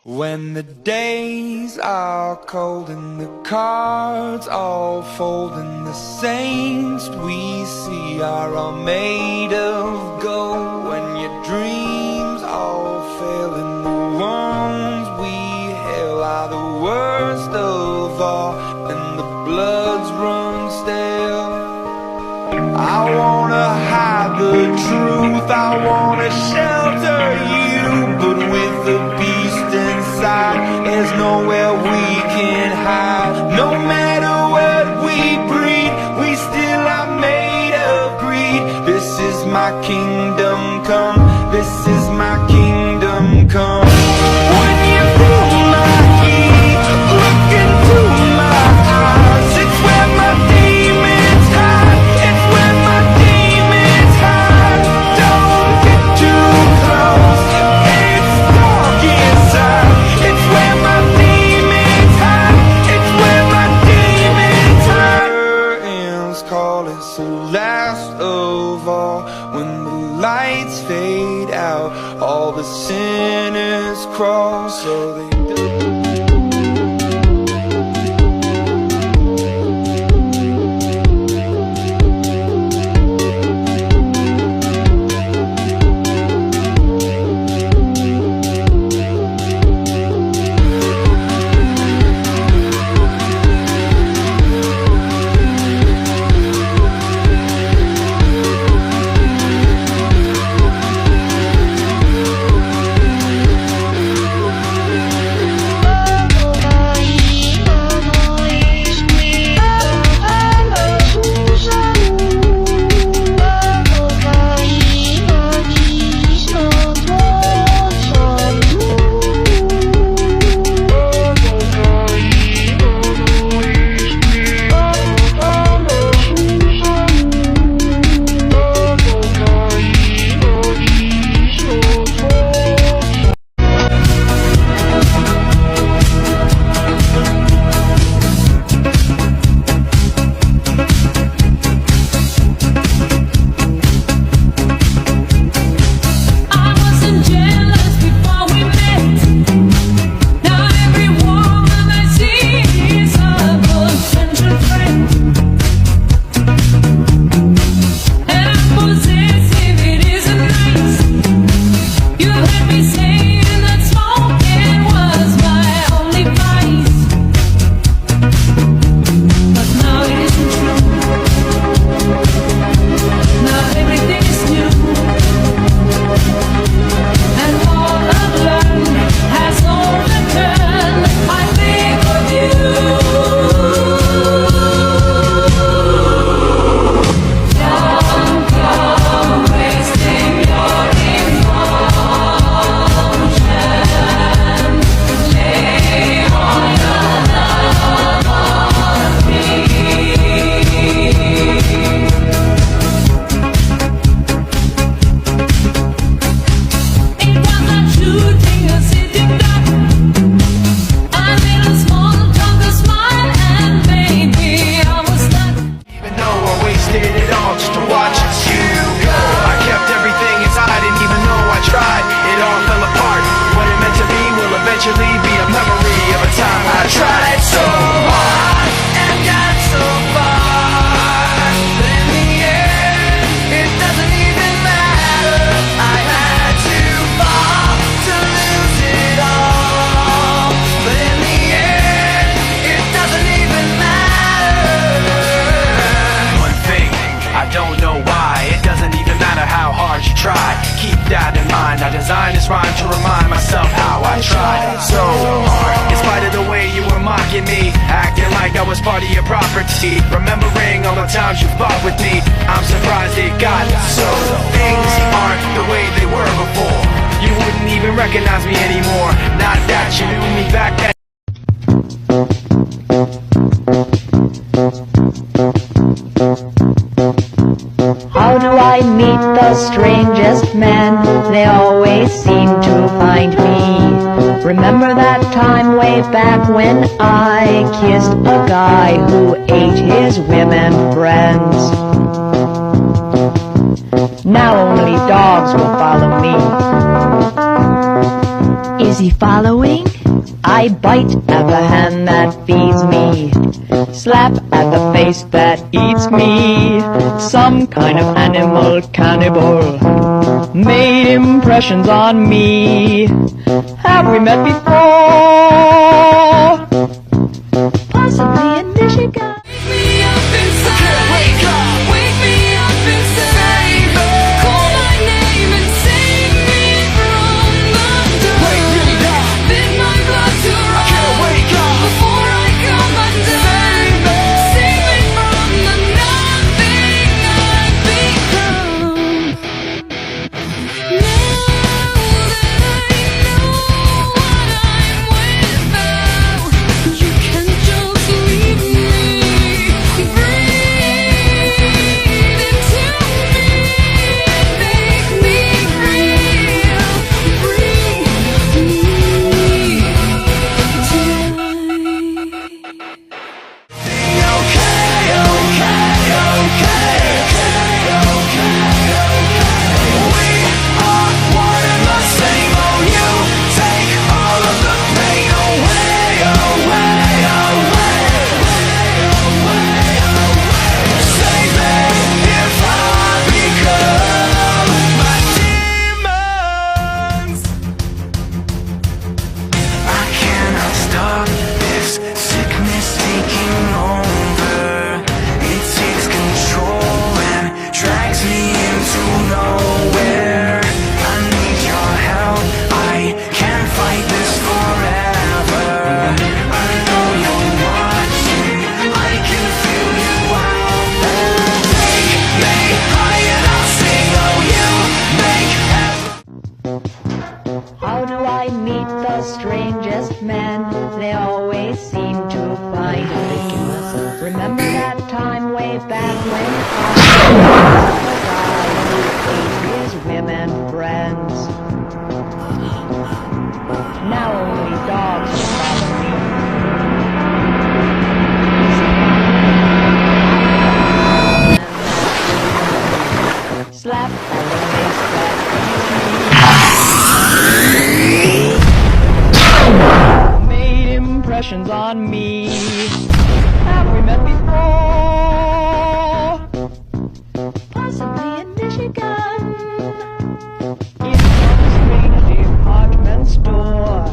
When the days are cold and the cards all fold and the saints we see are all made of gold, when your dreams all fail and the ones we hail are the worst of all and the bloods run stale, I wanna hide the truth, I wanna shelter you, but with the beast inside, there's nowhere we can hide. No matter what we breed, we still are made of greed. This is my kingdom come, this is my kingdom come. When you feel my heat, look into my eyes, it's where my demons hide, it's where my demons hide. Don't get too close, it's dark inside, it's where my demons hide, it's where my demons hide. Curtains call, it's the last of all. When the lights fade out, all the sinners crawl, so they do. I designed this rhyme to remind myself how I tried so hard. In spite of the way you were mocking me, acting like I was part of your property, remembering all the times you fought with me, I'm surprised it got so. Things aren't the way they were before. You wouldn't even recognize me anymore. Not that you knew me back then. How do I meet the strangest men? They always seem to find me. Remember that time way back when I kissed a guy who ate his women friends? Now only dogs will follow me. Is he following? I bite at the hand that feeds me, slap at the face that eats me. Some kind of animal cannibal made impressions on me. Have we met before? Possibly in Michigan. How do I meet the strangest men? They always seem to find ridiculous. Remember that time way back when I ate his women friends? Now only dogs follow me. Slap at the face that made impressions on me. Have we met before? Possibly in Michigan, in some strange department store.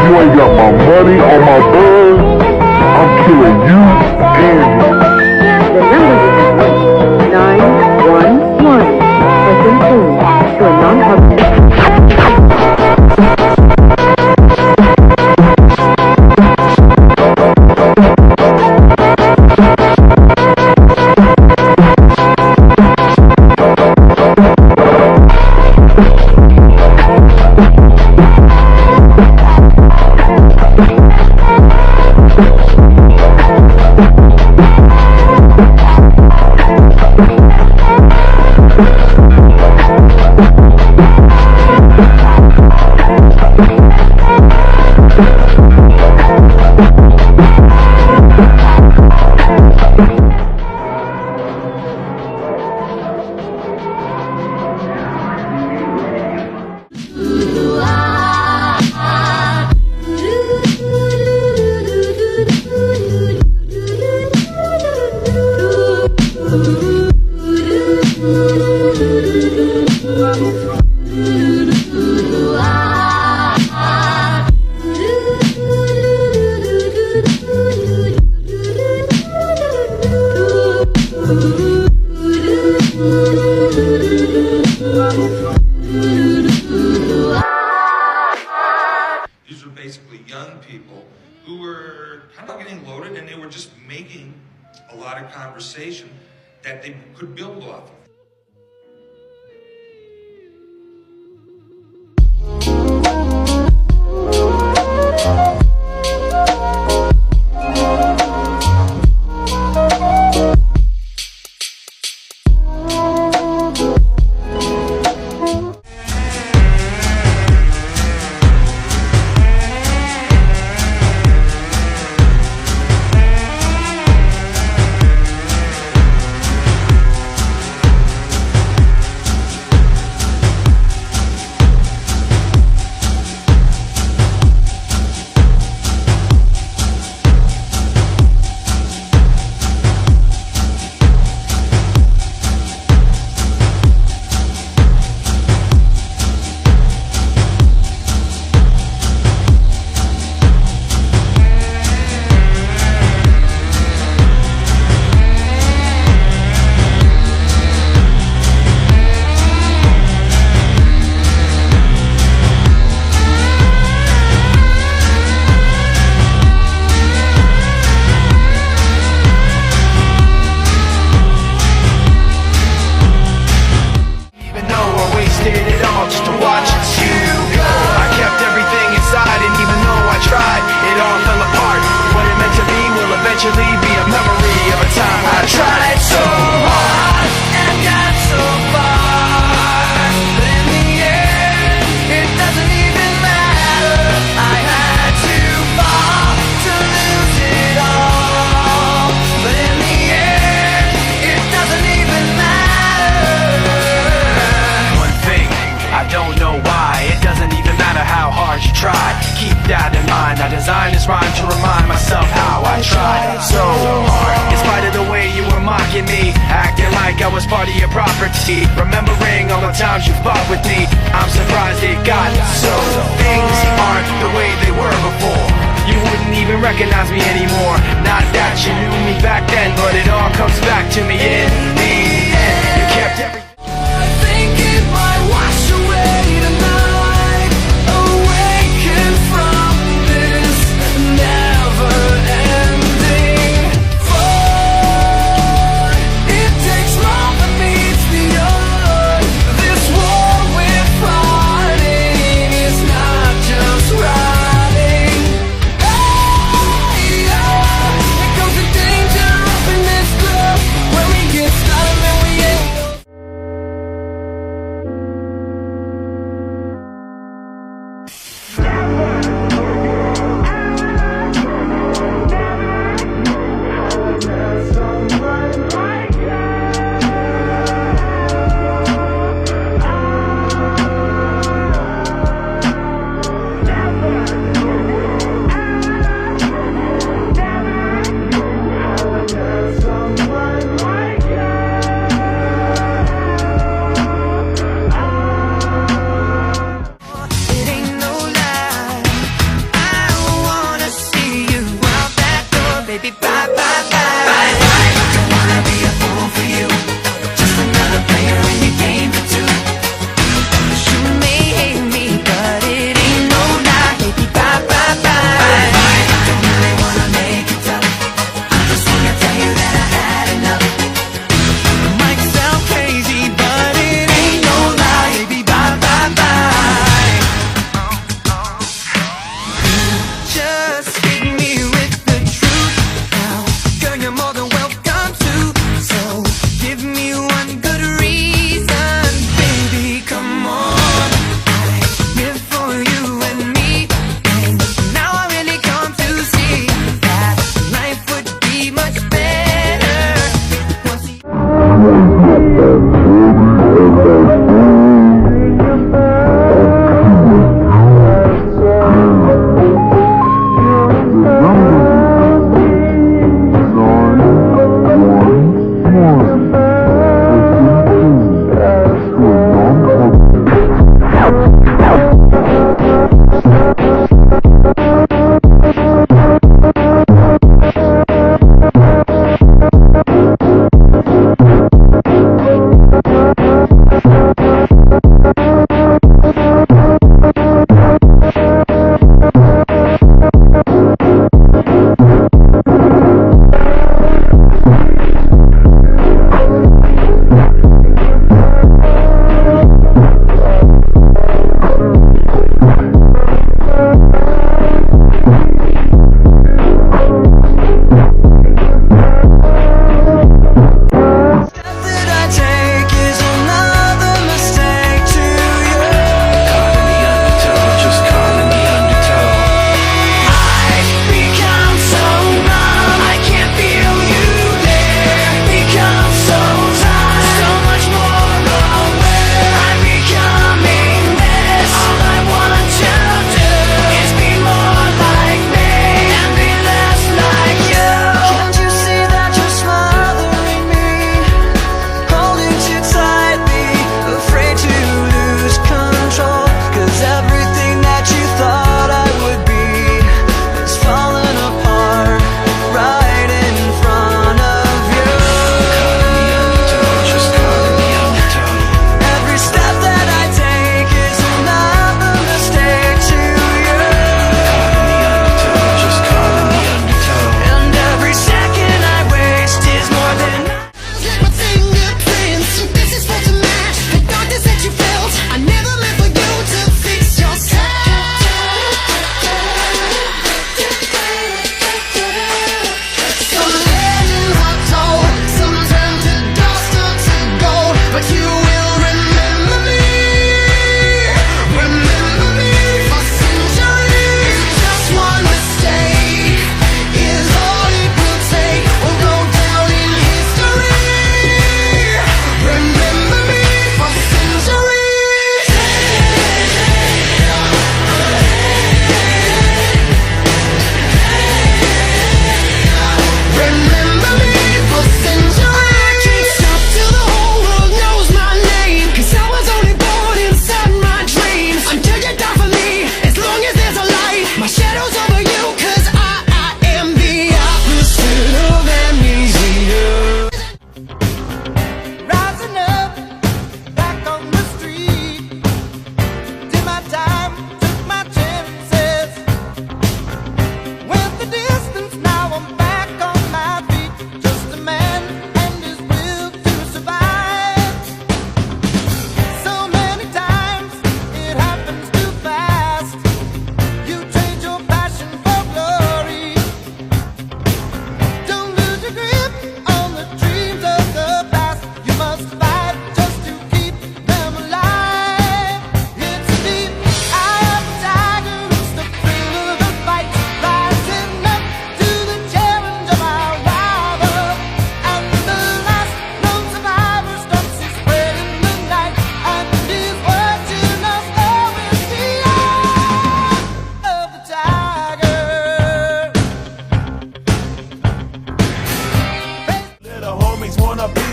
you ain't got my money or my buzz, I'm killing you and you. The number you have 911 has been changed to a non-public. These were basically young people who were kind of getting loaded, and they were just making a lot of conversation that they could build off of. I designed this rhyme to remind myself how I tried so hard. In spite of the way you were mocking me, acting like I was part of your property, remembering all the times you fought with me, I'm surprised it got so. Things aren't the way they were before. You wouldn't even recognize me anymore. Not that you knew me back then, but it all comes back to me in the end. You kept everything. I think it might wash away tonight. Awaken from this never-ending fun. It takes love that meets the earth. This war we're fighting is not just riding. Hey, yeah. It comes the danger up in this club where we get bye, bye, bye. Bye, bye. I don't wanna be a fool for you. Just another player in your game for two. You may hate me, but it ain't no lie. Baby, bye, bye, bye. Bye, bye. I don't really wanna make it tough. I just wanna tell you that I had enough. It might sound crazy, but it ain't no lie. Baby, bye, bye, bye. Just hit me with the truth now. Girl, you're more than welcome to. So give me one good reason, baby, come on. I live for you and me, and now I really come to see that life would be much better once you.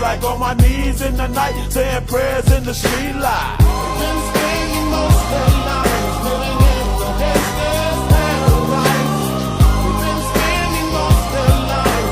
like on my knees in the night, saying prayers in the street light. Been spending most of the night living in the gangster's paradise. We've been spending most of the night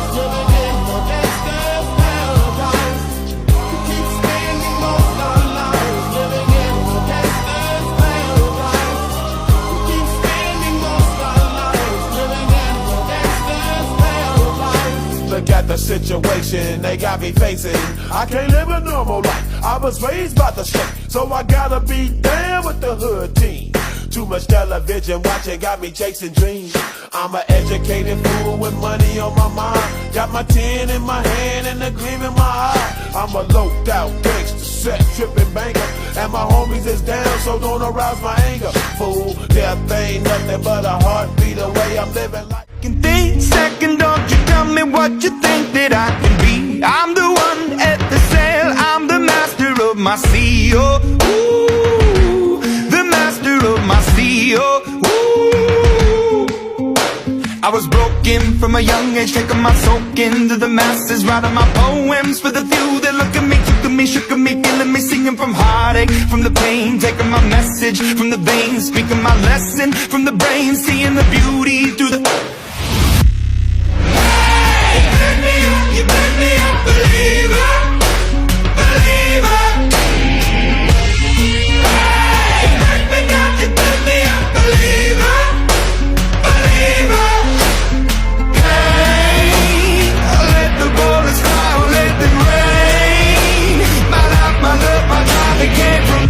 the situation they got me facing. I can't live a normal life. I was raised by the street, so I gotta be down with the hood team. Too much television watching got me chasing dreams. I'm an educated fool with money on my mind. Got my 10 in my hand and a gleam in my eye. I'm a loped out gangster, set tripping banker, and my homies is down, so don't arouse my anger. Fool, death ain't nothing but a heartbeat away. I'm living like Second, don't you tell me what you think that I can be. I'm the one at the sail, I'm the master of my sea. Oh, ooh, the master of my sea. Oh, ooh. I was broken from a young age, taking my soak into the masses, writing my poems for the few that look at me, took at me, shook at me, feeling me, singing from heartache, from the pain, taking my message from the veins, speaking my lesson from the brain, seeing the beauty through the... You make me a believer, believer. You make me not, you make me a believer, believer. Hey, let the bullets fly, let them rain. My life, my love, my time, it came from...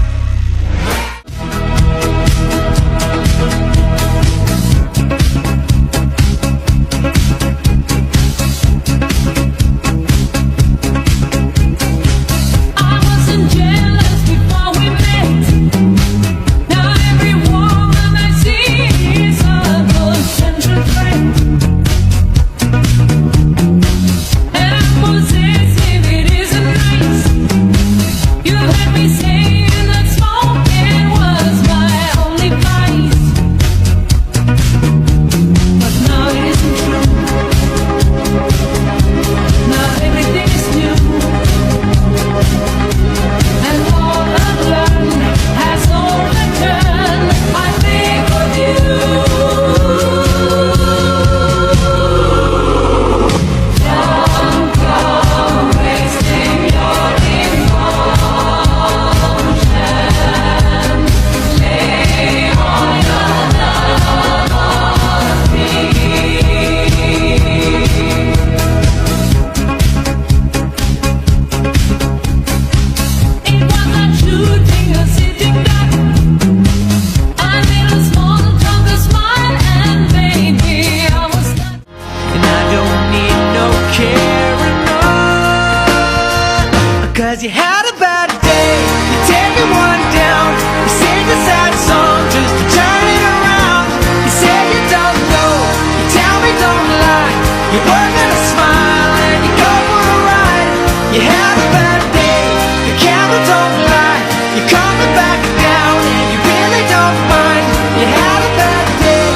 Cause you had a bad day, you're taking one down. You sing a sad song just to turn it around. You say you don't know, you tell me don't lie. You work on a smile and you go for a ride. You had a bad day, the camera don't lie. You're coming back down and you really don't mind. You had a bad day,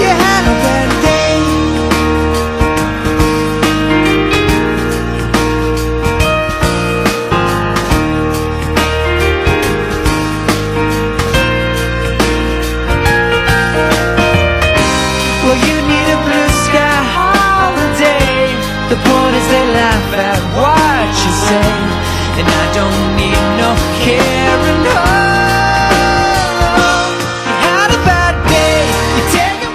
you had a bad day. The point is they laugh at what you say, and I don't need no caring. Oh, you had a bad day, you take it.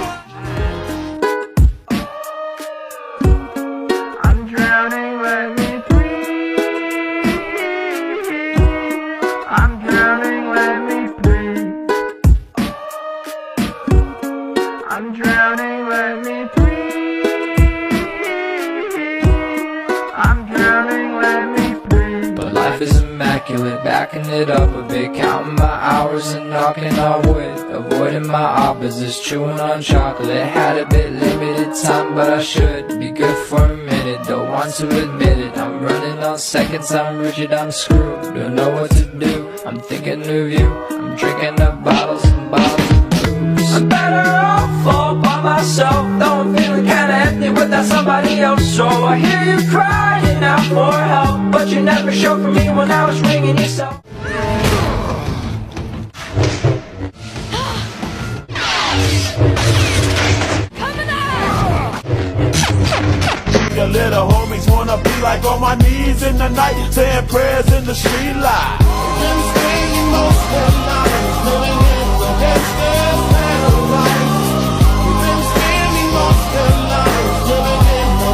I'm drowning, let me breathe. I'm drowning, let me breathe. I'm drowning, let me breathe. But life is immaculate, backing it up a bit, counting my hours and knocking on wood, avoiding my opposites, chewing on chocolate. Had a bit limited time, but I should be good for a minute. Don't want to admit it, I'm running on seconds, I'm rigid, I'm screwed. Don't know what to do, I'm thinking of you. I'm drinking up bottles and bottles of booze. I'm better off all by myself, though I'm feeling kinda empty without somebody else. So I hear you crying out for help, but you never showed for me when I was ringing yourself. Your little homies wanna be like on my knees in the night, saying prayers in the street light. Been spending most of the night living in the gangster's paradise. Been spending most of the night living in the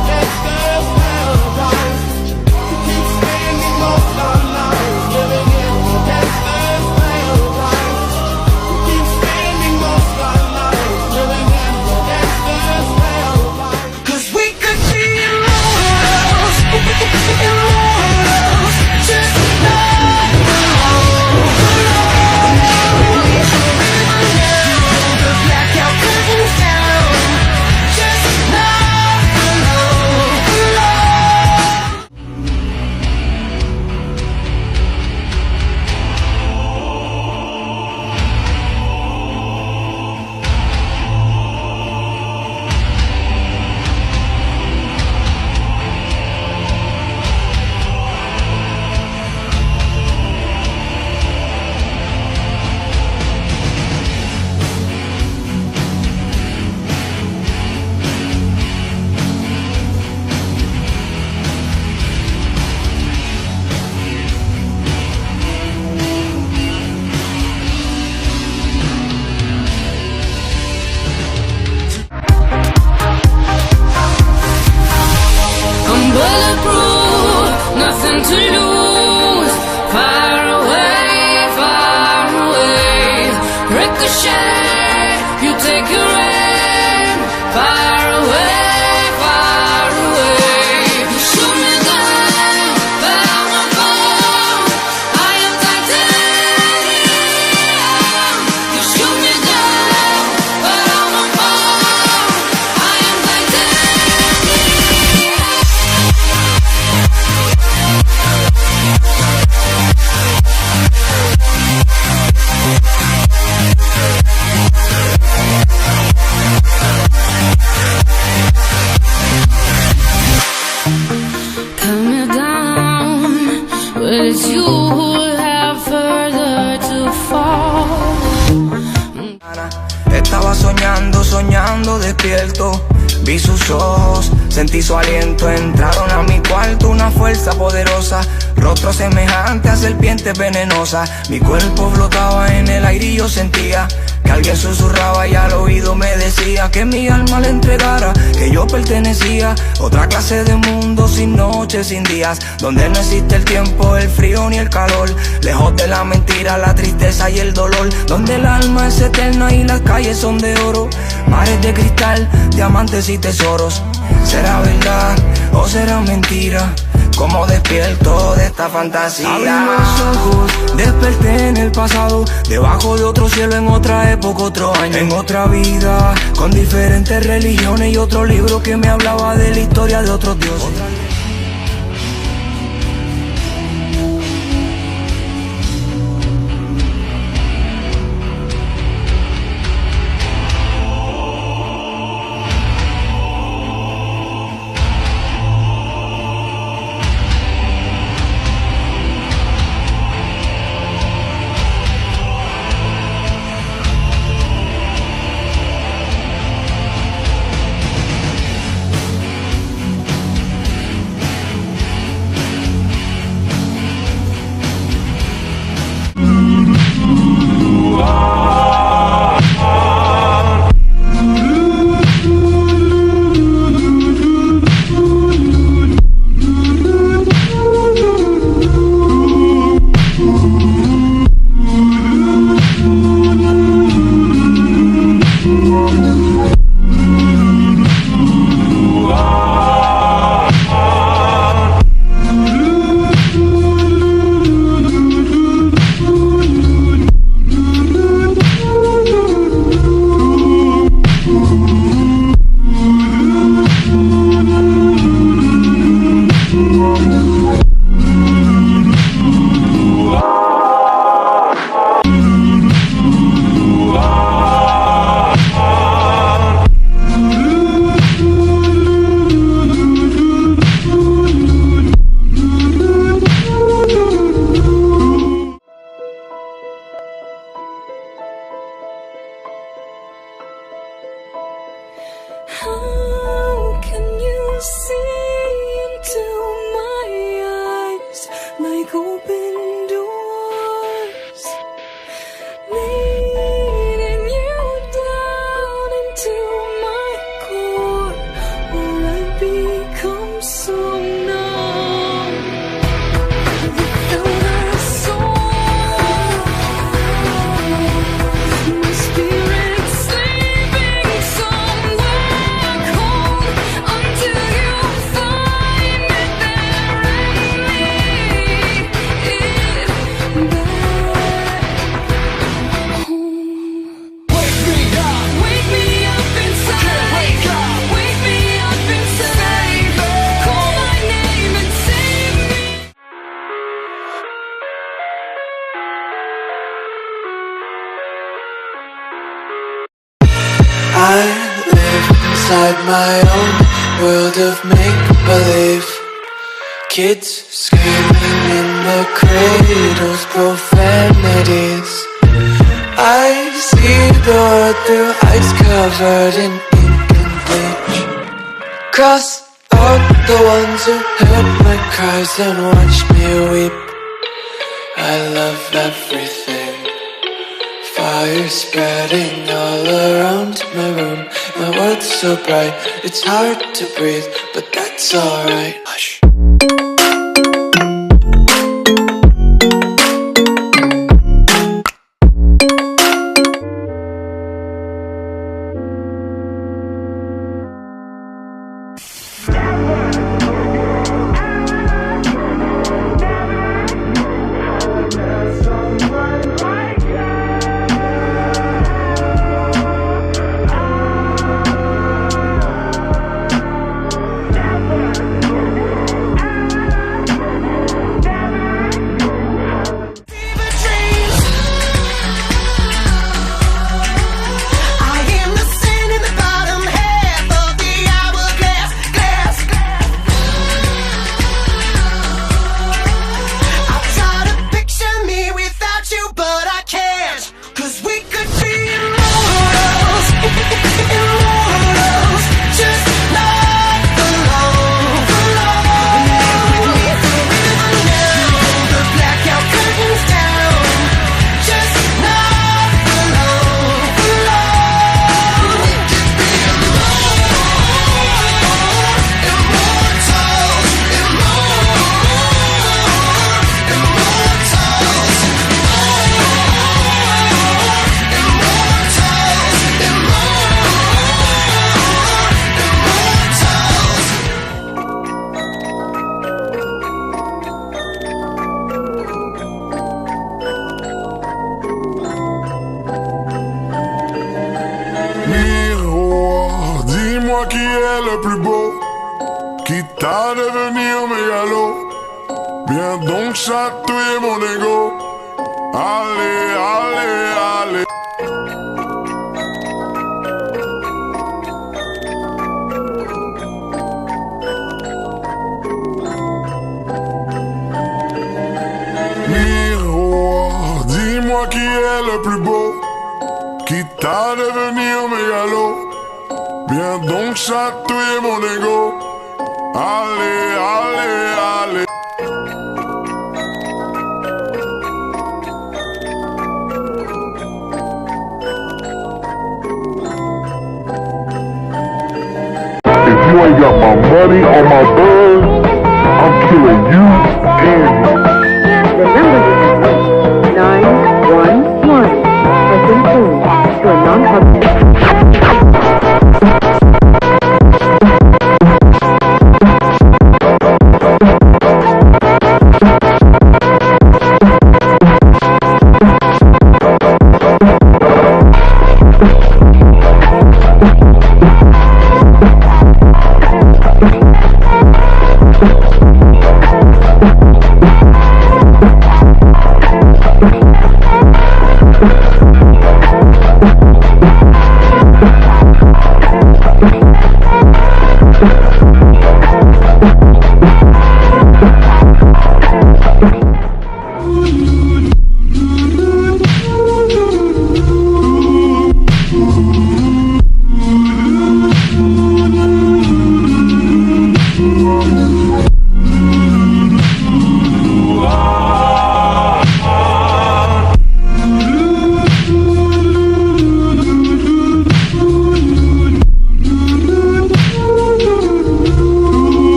nothing to lose. Far away, far away. Ricochet, you take your aim. Far away, far away. You shoot me down, but I won't fall. I am titanium. You shoot me down, but I won't fall. I am titanium. Cut me down, but it's you who have further to fall. Estaba soñando, soñando despierto. Vi sus ojos, sentí su aliento. Entraron a mi cuarto una fuerza poderosa. Rostro semejante a serpiente venenosa. Mi cuerpo flotaba en el aire y yo sentía que alguien susurraba y al oído me decía que mi alma le entregara, que yo pertenecía a otra clase de mundo sin noches, sin días, donde no existe el tiempo, el frío ni el calor, lejos de la mentira, la tristeza y el dolor, donde el alma es eterna y las calles son de oro, mares de cristal, diamantes y tesoros. ¿Será verdad o será mentira? Como despierto de esta fantasía. Abrí los ojos, desperté en el pasado, debajo de otro cielo, en otra época, otro año, en otra vida, con diferentes religiones y otro libro que me hablaba de la historia de otros dioses. How can you see into my eyes like open doors, leading you down into my core, where I become so numb without a soul? My spirit sleeping somewhere cold until you find me there and lead it back home. Wake me up inside. Wake me up inside. Call my name and save me. I live inside my own world of make-believe. Kids screaming in the cradles, profanities. I see the world through eyes covered in ink and bleach. Cross out the ones who heard my cries and watched me weep. I love everything. Fire spreading all around my room. My world's so bright, it's hard to breathe, but that's alright. Hush. quitte à devenir mégalo. Viens donc chatouiller mon ego. Allez, allez, allez. Miroir, dis-moi qui est le plus beau, quitte à devenir mégalo. Viens donc chatouiller mon ego. Allez, allez, allez. If you ain't got my money or my buzz, I'm killing you and you. The number you have reached, 911, has been changed to a non-public.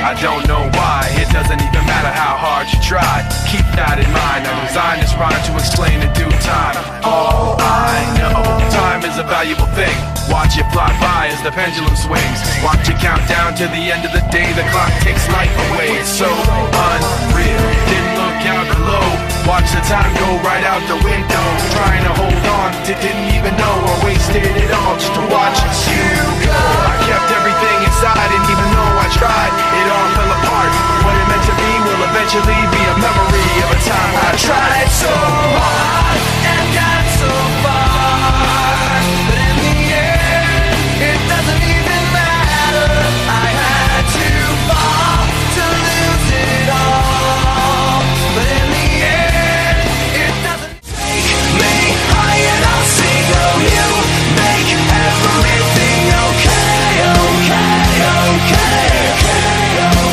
I don't know why, it doesn't even matter how hard you try. Keep that in mind, I designed this rhyme to explain in due time. All I know, time is a valuable thing. Watch it fly by as the pendulum swings. Watch it count down to the end of the day. The clock takes life away, it's so unreal. Didn't look out below, watch the time go right out the window. Trying to hold on, didn't even know I wasted it all just to watch you go. I kept everything inside, and even though I tried, it all fell apart. What it meant to be will eventually be a memory of a time I tried so hard and got so far, but in the end, it doesn't even matter. I had to fall to lose it all, but in the end, it doesn't take me high and I'll single you, make everything okay, okay, okay, okay.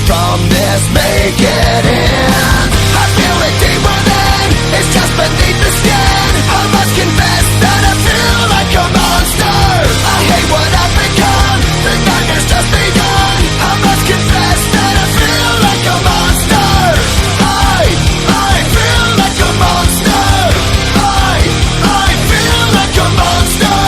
from this, make it in. I feel it deep within, it's just beneath the skin. I must confess that I feel like a monster. I hate what I've become, the nightmare's just begun. I must confess that I feel like a monster. I feel like a monster. I feel like a monster.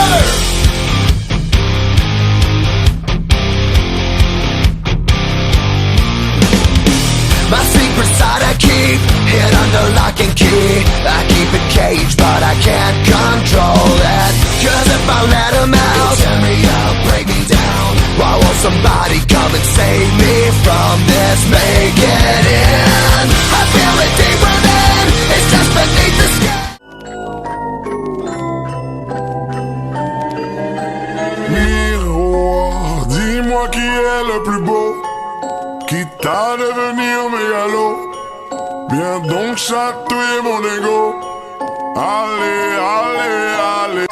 My secret side I keep hid under lock and key. I keep it caged, but I can't control it. Cause if I let him out, he'll tear me up, break me down. Why won't somebody come and save me from this? Make it in. I feel it deep within, it's just beneath the skin. Miroir, dis-moi qui est le plus beau, quitte à devenir mégalo. Viens donc chatouiller mon ego. Allez, allez, allez.